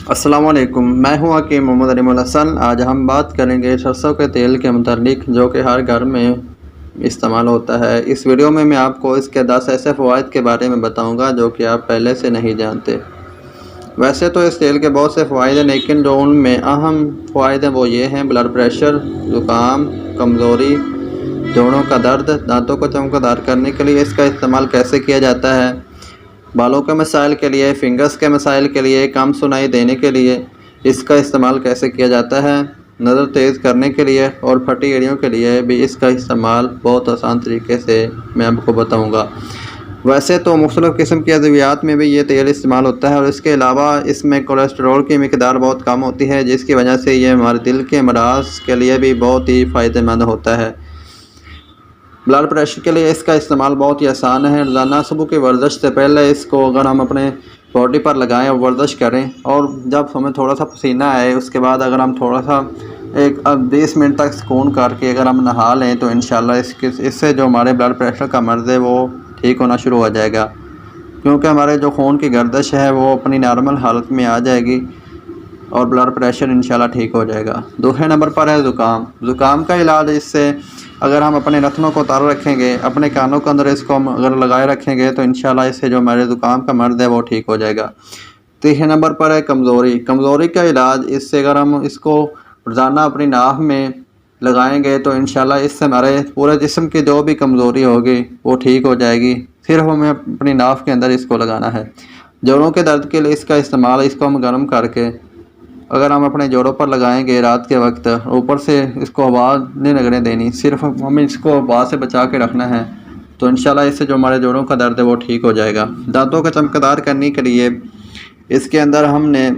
السلام علیکم، میں ہوں حکیم محمد علیم الحسن۔ آج ہم بات کریں گے سرسوں کے تیل کے متعلق جو کہ ہر گھر میں استعمال ہوتا ہے۔ اس ویڈیو میں آپ کو اس کے 10 ایسے فوائد کے بارے میں بتاؤں گا جو کہ آپ پہلے سے نہیں جانتے۔ ویسے تو اس تیل کے بہت سے فوائد ہیں، لیکن جو ان میں اہم فوائد ہیں وہ یہ ہیں: بلڈ پریشر، زکام، کمزوری، جوڑوں کا درد، دانتوں کو چمکدار کرنے کے لیے اس کا استعمال کیسے کیا جاتا ہے، بالوں کے مسائل کے لیے، فنگس کے مسائل کے لیے، کم سنائی دینے کے لیے اس کا استعمال کیسے کیا جاتا ہے، نظر تیز کرنے کے لیے اور پھٹی ایڑیوں کے لیے بھی اس کا استعمال بہت آسان طریقے سے میں آپ کو بتاؤں گا۔ ویسے تو مختلف قسم کی ادویات میں بھی یہ تیل استعمال ہوتا ہے، اور اس کے علاوہ اس میں کولیسٹرول کی مقدار بہت کم ہوتی ہے، جس کی وجہ سے یہ ہمارے دل کے امراض کے لیے بھی بہت ہی فائدہ مند ہوتا ہے۔ بلڈ پریشر کے لیے اس کا استعمال بہت ہی آسان ہے۔ روزانہ صبح کی ورزش سے پہلے اس کو اگر ہم اپنے باڈی پر لگائیں اور ورزش کریں، اور جب ہمیں تھوڑا سا پسینہ آئے اس کے بعد اگر ہم تھوڑا سا 20 منٹ تک سکون کر کے اگر ہم نہا لیں تو انشاءاللہ اس سے جو ہمارے بلڈ پریشر کا مرض ہے وہ ٹھیک ہونا شروع ہو جائے گا، کیونکہ ہمارے جو خون کی گردش ہے وہ اپنی نارمل حالت میں آ جائے گی اور بلڈ پریشر انشاءاللہ ٹھیک ہو جائے گا۔ دوسرے نمبر پر ہے زکام۔ زکام کا علاج اس سے اگر ہم اپنے نتنوں کو تر رکھیں گے، اپنے کانوں کے اندر اس کو ہم اگر لگائے رکھیں گے تو انشاءاللہ اس سے جو ہمارے زکام کا مرض ہے وہ ٹھیک ہو جائے گا۔ تیسرے نمبر پر ہے کمزوری۔ کمزوری کا علاج اس سے اگر ہم اس کو روزانہ اپنی ناف میں لگائیں گے تو انشاءاللہ اس سے ہمارے پورے جسم کی جو بھی کمزوری ہوگی وہ ٹھیک ہو جائے گی، صرف ہمیں اپنی ناف کے اندر اس کو لگانا ہے۔ جوڑوں کے درد کے لیے اس کا استعمال، اس کو ہم گرم کر کے اگر ہم اپنے جوڑوں پر لگائیں گے رات کے وقت، اوپر سے اس کو ہوا نہیں لگنے دینی، صرف ہمیں اس کو ہوا سے بچا کے رکھنا ہے، تو انشاءاللہ اس سے جو ہمارے جوڑوں کا درد ہے وہ ٹھیک ہو جائے گا۔ دانتوں کو چمکدار کرنے کے لیے اس کے اندر ہم نے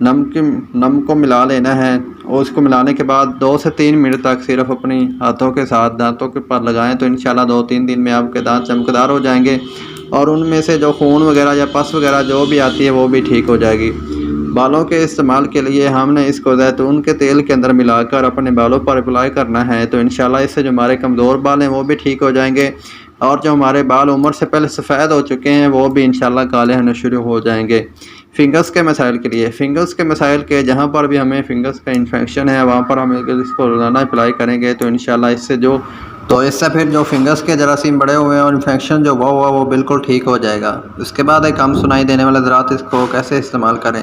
نم کو ملا لینا ہے، اور اس کو ملانے کے بعد 2 سے 3 منٹ تک صرف اپنی ہاتھوں کے ساتھ دانتوں کے پر لگائیں تو انشاءاللہ 2-3 دن میں آپ کے دانت چمکدار ہو جائیں گے، اور ان میں سے جو خون وغیرہ یا پس وغیرہ جو بھی آتی ہے وہ بھی ٹھیک ہو جائے گی۔ بالوں کے استعمال کے لیے ہم نے اس کو زیتون کے تیل کے اندر ملا کر اپنے بالوں پر اپلائی کرنا ہے، تو انشاءاللہ اس سے جو ہمارے کمزور بال ہیں وہ بھی ٹھیک ہو جائیں گے، اور جو ہمارے بال عمر سے پہلے سفید ہو چکے ہیں وہ بھی انشاءاللہ کالے ہونے شروع ہو جائیں گے۔ فنگس کے مسائل کے لیے، فنگس کے مسائل کے جہاں پر بھی ہمیں فنگس کا انفیکشن ہے وہاں پر ہم اس کو روزانہ اپلائی کریں گے تو انشاءاللہ اس سے پھر جو فنگس کے جراثیم بڑے ہوئے ہیں اور انفیکشن جو ہوا وہ بالکل ٹھیک ہو جائے گا۔ اس کے بعد ایک کم سنائی دینے والے ذرات، اس کو کیسے استعمال کریں۔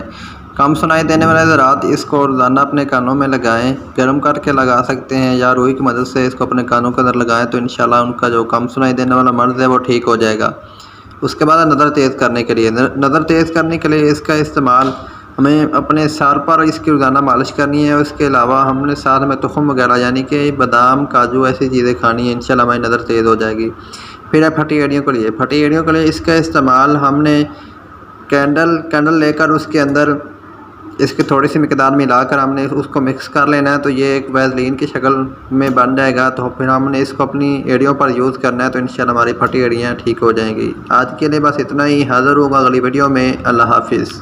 کم سنائی دینے والے ذرات اس کو روزانہ اپنے کانوں میں لگائیں، گرم کر کے لگا سکتے ہیں یا روئی کی مدد سے اس کو اپنے کانوں کے اندر لگائیں تو انشاءاللہ ان کا جو کم سنائی دینے والا مرض ہے وہ ٹھیک ہو جائے گا۔ اس کے بعد نظر تیز کرنے کے لیے، نظر تیز کرنے کے لیے اس کا استعمال ہمیں اپنے سر پر اس کی روزانہ مالش کرنی ہے، اس کے علاوہ ہم نے ساتھ میں تخم وغیرہ یعنی کہ بادام، کاجو ایسی چیزیں کھانی ہیں، انشاءاللہ ہماری نظر تیز ہو جائے گی۔ پھر ہے پھٹی ایڑیوں کے لیے۔ پھٹی ایڑیوں کے لیے اس کا استعمال ہم نے کینڈل لے کر اس کے اندر اس کی تھوڑی سی مقدار ملا کر ہم نے اس کو مکس کر لینا ہے تو یہ ایک ویزلین کی شکل میں بن جائے گا، تو پھر ہم نے اس کو اپنی ایڑیوں پر یوز کرنا ہے تو انشاءاللہ ہماری پھٹی ایڑیاں ٹھیک ہو جائیں گی۔ آج کے لیے بس اتنا ہی، حاضر ہوگا اگلی ویڈیو میں۔ اللہ حافظ۔